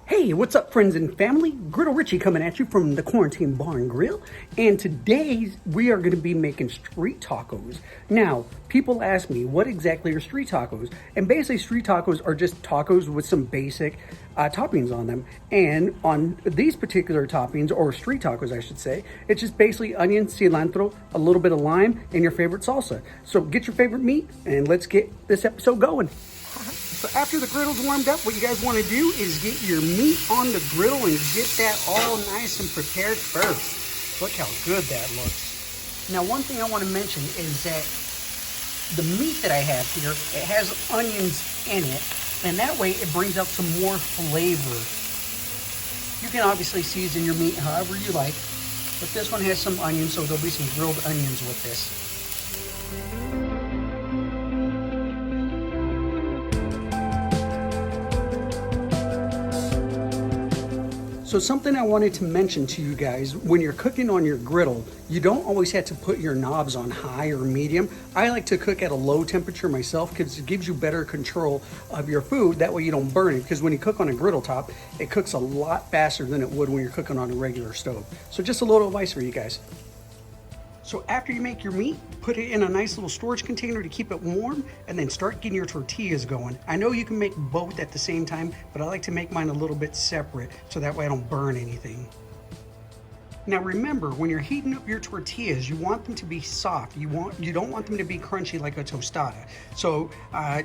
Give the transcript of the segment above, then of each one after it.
Hey, what's up, friends and family? Griddle Richie coming at you from the Quarantine Bar and Grill. And today we are going to be making street tacos. Now, people ask me, what exactly are street tacos? And basically, street tacos are just tacos with some basic toppings on them. And on these particular toppings, or street tacos, I should say, it's just basically onion, cilantro, a little bit of lime, and your favorite salsa. So get your favorite meat, and let's get this episode going. So after the griddle's warmed up, what you guys want to do is get your meat on the griddle and get that all nice and prepared first. Look how good that looks. Now, one thing I want to mention is that the meat that I have here, it has onions in it, and that way it brings out some more flavor. You can obviously season your meat however you like, but this one has some onions, so there'll be some grilled onions with this. So something I wanted to mention to you guys, when you're cooking on your griddle, you don't always have to put your knobs on high or medium. I like to cook at a low temperature myself because it gives you better control of your food. That way you don't burn it, because when you cook on a griddle top, it cooks a lot faster than it would when you're cooking on a regular stove. So just a little advice for you guys. So after you make your meat, put it in a nice little storage container to keep it warm, and then start getting your tortillas going. I know you can make both at the same time, but I like to make mine a little bit separate so that way I don't burn anything. Now remember, when you're heating up your tortillas, you want them to be soft. You don't want them to be crunchy like a tostada. So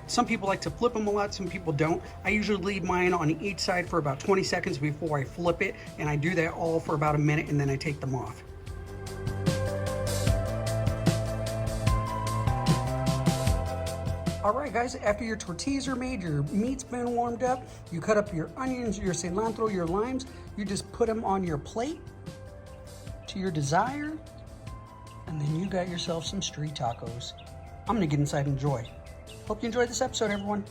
some people like to flip them a lot, some people don't. I usually leave mine on each side for about 20 seconds before I flip it, and I do that all for about a minute, and then I take them off. All right, guys, after your tortillas are made, your meat's been warmed up, you cut up your onions, your cilantro, your limes, you just put them on your plate to your desire, and then you got yourself some street tacos. I'm gonna get inside and enjoy. Hope you enjoyed this episode, everyone.